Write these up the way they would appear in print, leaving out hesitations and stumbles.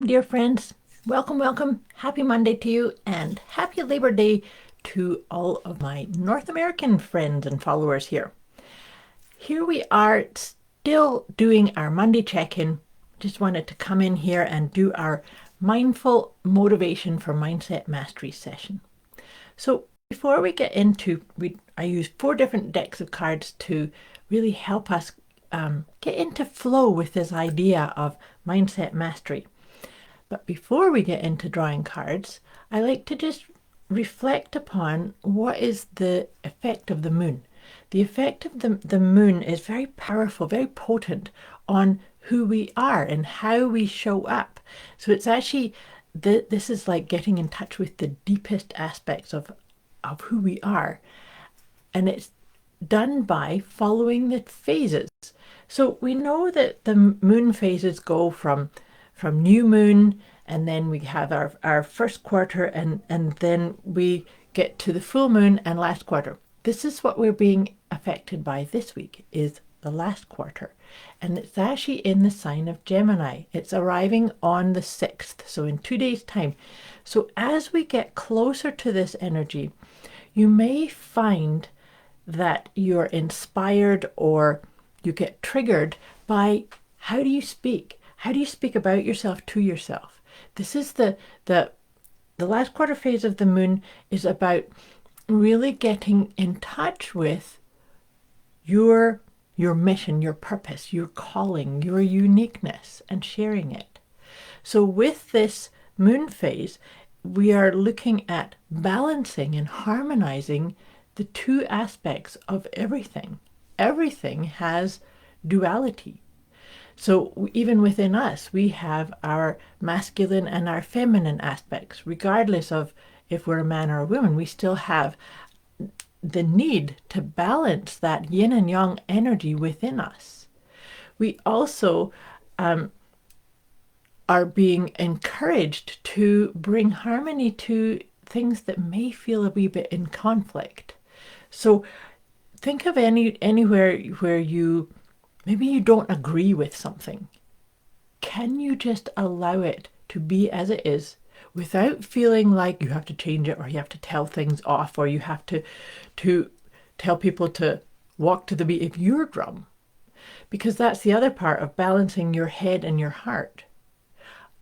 Dear friends, welcome, welcome. Happy Monday to you and happy Labor Day to all of my North American friends and followers here. Here we are still doing our Monday check-in. Just wanted to come in here and do our mindful motivation for mindset mastery session. So before we get into, I use 4 different decks of cards to really help us get into flow with this idea of mindset mastery. But before we get into drawing cards, I like to just reflect upon what is the effect of the moon. The effect of the moon is very powerful, very potent on who we are and how we show up. So it's actually, this is like getting in touch with the deepest aspects of who we are. And it's done by following the phases. So we know that the moon phases go from new moon, and then we have our first quarter, and then we get to the full moon and last quarter. This is what we're being affected by this week, is the last quarter. And it's actually in the sign of Gemini. It's arriving on the 6th, so in 2 days' time. So as we get closer to this energy, you may find that you're inspired or you get triggered by how do you speak? How do you speak about yourself to yourself? This is the last quarter phase of the moon is about really getting in touch with your mission, your purpose, your calling, your uniqueness, and sharing it. So with this moon phase, we are looking at balancing and harmonizing the two aspects of everything. Everything has duality. So even within us, we have our masculine and our feminine aspects. Regardless of if we're a man or a woman, we still have the need to balance that yin and yang energy within us. We also are being encouraged to bring harmony to things that may feel a wee bit in conflict. So think of anywhere where maybe you don't agree with something. Can you just allow it to be as it is without feeling like you have to change it, or you have to tell things off, or you have to tell people to walk to the beat of your drum? Because that's the other part of balancing your head and your heart.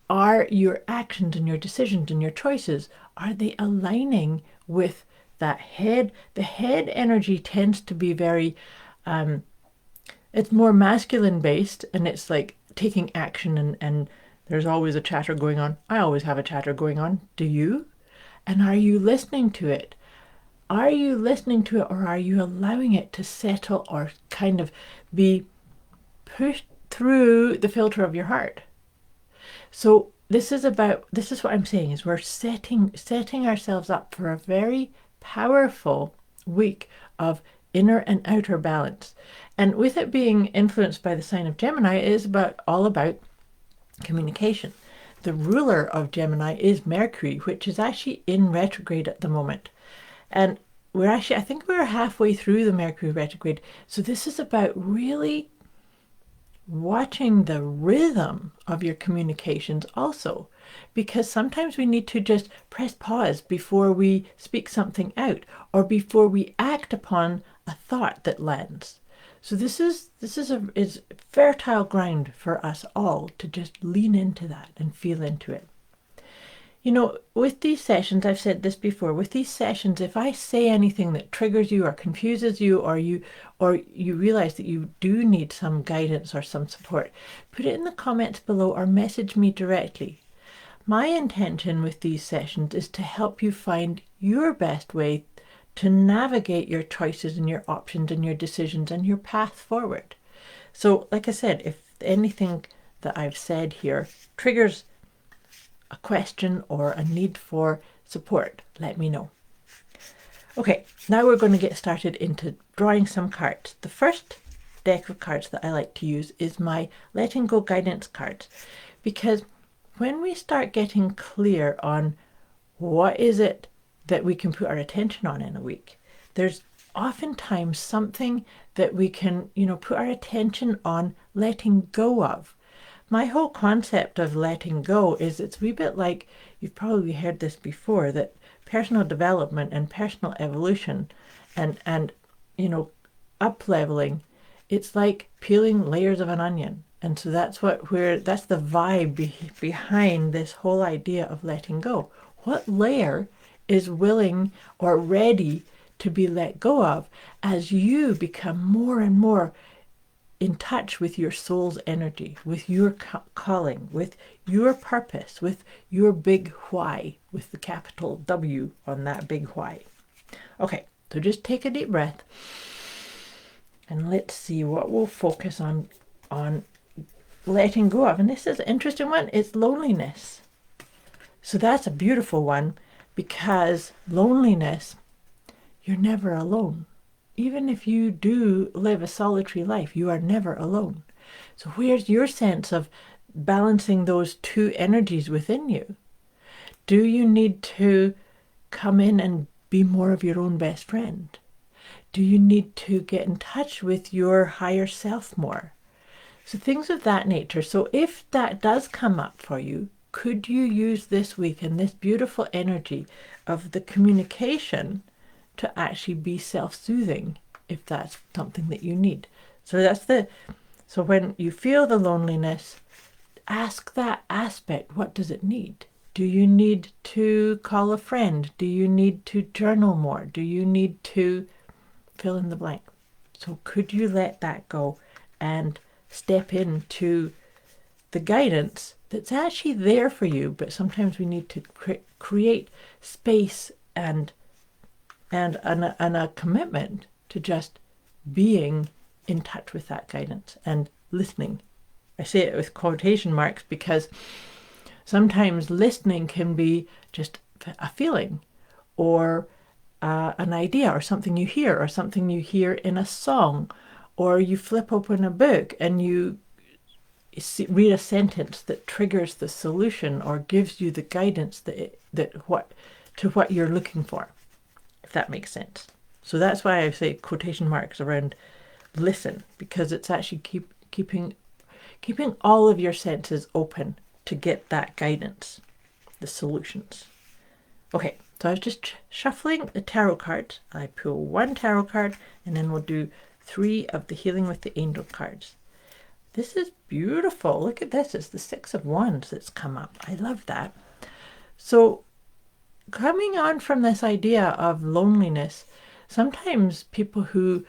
Are your actions and your decisions and your choices, are they aligning with that head? The head energy tends to be very it's more masculine based, and it's like taking action, and there's always a chatter going on. I always have a chatter going on. Do you? And are you listening to it? Are you listening to it, or are you allowing it to settle or kind of be pushed through the filter of your heart? So this is what I'm saying, is we're setting ourselves up for a very powerful week of inner and outer balance. And with it being influenced by the sign of Gemini, it is all about communication. The ruler of Gemini is Mercury, which is actually in retrograde at the moment. And I think we're halfway through the Mercury retrograde. So this is about really watching the rhythm of your communications also, because sometimes we need to just press pause before we speak something out, or before we act upon a thought that lands. So this is fertile ground for us all to just lean into that and feel into it. You know, with these sessions, I've said this before, with these sessions, if I say anything that triggers you or confuses you, or you realize that you do need some guidance or some support, put it in the comments below or message me directly. My intention with these sessions is to help you find your best way to navigate your choices and your options and your decisions and your path forward. So, like I said, if anything that I've said here triggers a question or a need for support, let me know. Okay, now we're going to get started into drawing some cards. The first deck of cards that I like to use is my Letting Go guidance cards, because when we start getting clear on what is it that we can put our attention on in a week, there's oftentimes something that we can, put our attention on letting go of. my whole concept of letting go is it's a wee bit like, you've probably heard this before, that personal development and personal evolution and up leveling, it's like peeling layers of an onion. And so that's that's the vibe behind this whole idea of letting go. What layer is willing or ready to be let go of as you become more and more in touch with your soul's energy, with your calling, with your purpose, with your big why, with the capital W on that big why. Okay, so just take a deep breath and let's see what we'll focus on letting go of. And this is an interesting one. It's loneliness. So that's a beautiful one, because loneliness, you're never alone. Even if you do live a solitary life, you are never alone. So where's your sense of balancing those two energies within you? Do you need to come in and be more of your own best friend? Do you need to get in touch with your higher self more? So things of that nature. So if that does come up for you, could you use this week and this beautiful energy of the communication to actually be self-soothing, if that's something that you need? So when you feel the loneliness, ask that aspect, what does it need? Do you need to call a friend? Do you need to journal more? Do you need to fill in the blank? So could you let that go and step into the guidance that's actually there for you? But sometimes we need to create space and a commitment to just being in touch with that guidance and listening. I say it with quotation marks because sometimes listening can be just a feeling or an idea or something you hear in a song, or you flip open a book and you read a sentence that triggers the solution or gives you the guidance to what you're looking for, if that makes sense. So that's why I say quotation marks around listen, because it's actually keeping all of your senses open to get that guidance, the solutions. Okay, so I was just shuffling the tarot cards. I pull one tarot card and then we'll do 3 of the Healing with the Angel cards. This is beautiful. Look at this. It's the 6 of Wands that's come up. I love that. So coming on from this idea of loneliness, sometimes people who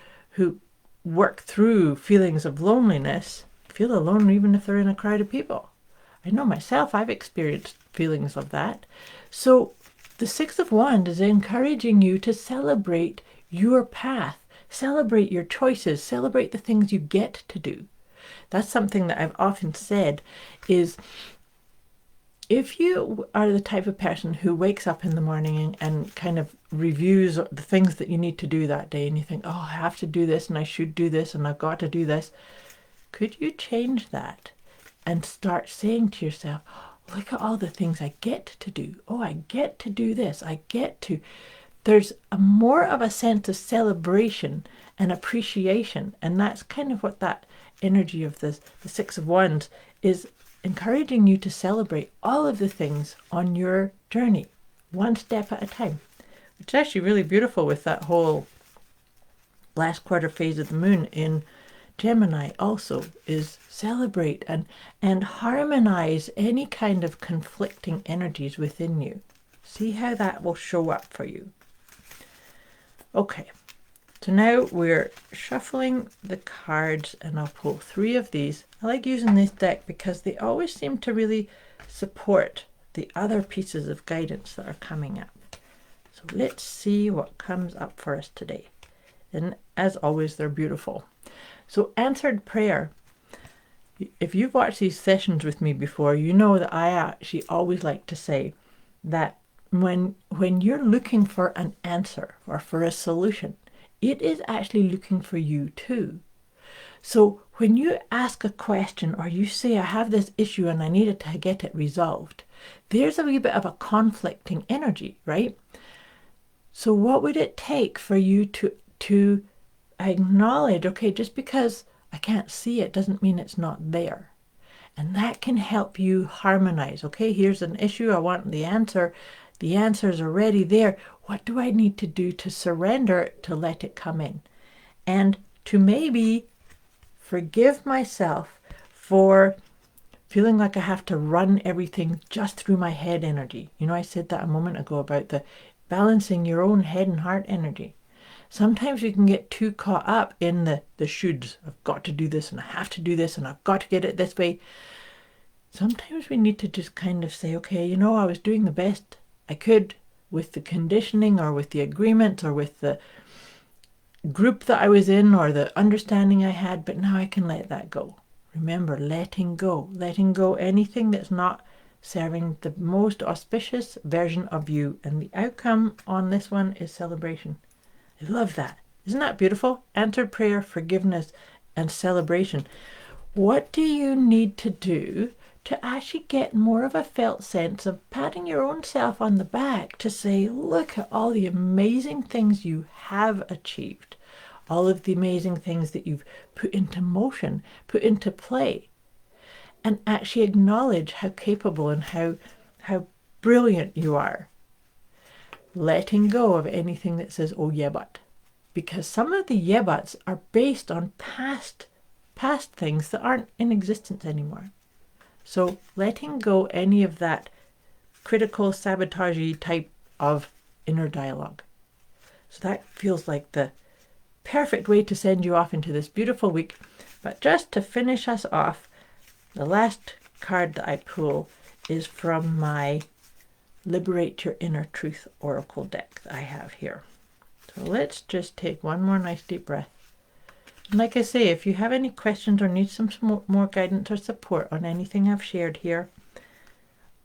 work through feelings of loneliness feel alone even if they're in a crowd of people. I know myself, I've experienced feelings of that. So the 6 of Wands is encouraging you to celebrate your path, celebrate your choices, celebrate the things you get to do. That's something that I've often said is, if you are the type of person who wakes up in the morning and kind of reviews the things that you need to do that day, and you think, oh, I have to do this and I should do this and I've got to do this, could you change that and start saying to yourself, look at all the things I get to do. Oh, I get to do this. There's more of a sense of celebration and appreciation. And that's kind of what that energy of the 6 of Wands is, encouraging you to celebrate all of the things on your journey, one step at a time, which is actually really beautiful with that whole last quarter phase of the moon in Gemini also, is celebrate and harmonize any kind of conflicting energies within you. See how that will show up for you. Okay, so now we're shuffling the cards and I'll pull 3 of these. I like using this deck because they always seem to really support the other pieces of guidance that are coming up. So let's see what comes up for us today. And as always, they're beautiful. So answered prayer. If you've watched these sessions with me before, you know that I actually always like to say that when you're looking for an answer or for a solution, it is actually looking for you too. So when you ask a question or you say, I have this issue and I needed to get it resolved, there's a wee bit of a conflicting energy, right? So what would it take for you to acknowledge, okay, just because I can't see it doesn't mean it's not there. And that can help you harmonize. Okay, here's an issue. I want the answer. The answer's already there. What do I need to do to surrender, to let it come in? And to maybe forgive myself for feeling like I have to run everything just through my head energy. You know, I said that a moment ago about the balancing your own head and heart energy. Sometimes we can get too caught up in the shoulds. I've got to do this and I have to do this and I've got to get it this way. Sometimes we need to just kind of say, okay, you know, I was doing the best I could with the conditioning or with the agreement or with the group that I was in or the understanding I had, but now I can let that go. Remember, letting go anything that's not serving the most auspicious version of you. And the outcome on this one is celebration. I love that. Isn't that beautiful? Answered prayer, forgiveness, and celebration. What do you need to do to actually get more of a felt sense of patting your own self on the back to say, look at all the amazing things you have achieved, all of the amazing things that you've put into motion, put into play, and actually acknowledge how capable and how brilliant you are. Letting go of anything that says, oh yeah, but. Because some of the yeah buts are based on past things that aren't in existence anymore. So letting go any of that critical, sabotagey type of inner dialogue. So that feels like the perfect way to send you off into this beautiful week. But just to finish us off, the last card that I pull is from my Liberate Your Inner Truth Oracle deck that I have here. So let's just take one more nice deep breath. And like I say, if you have any questions or need some more guidance or support on anything I've shared here,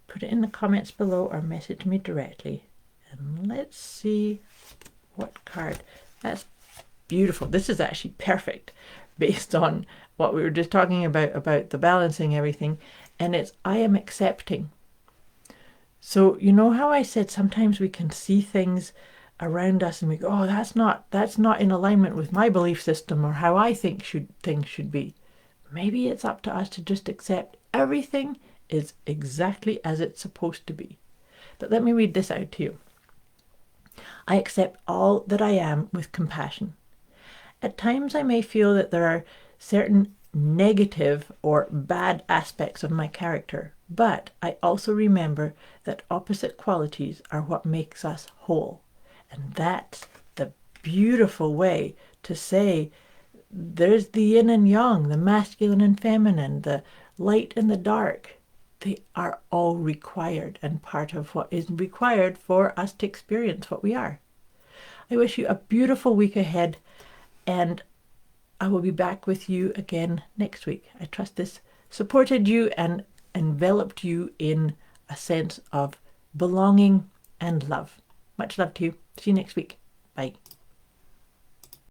put it in the comments below or message me directly. And let's see what card. That's beautiful. This is actually perfect based on what we were just talking about the balancing everything. And it's I am accepting. So you know how I said sometimes we can see things around us and we go, oh, that's not in alignment with my belief system or how I think things should be. Maybe it's up to us to just accept everything is exactly as it's supposed to be. But let me read this out to you. I accept all that I am with compassion. At times I may feel that there are certain negative or bad aspects of my character, but I also remember that opposite qualities are what makes us whole. And that's the beautiful way to say there's the yin and yang, the masculine and feminine, the light and the dark. They are all required and part of what is required for us to experience what we are. I wish you a beautiful week ahead, and I will be back with you again next week. I trust this supported you and enveloped you in a sense of belonging and love. Much love to you. See you next week. Bye.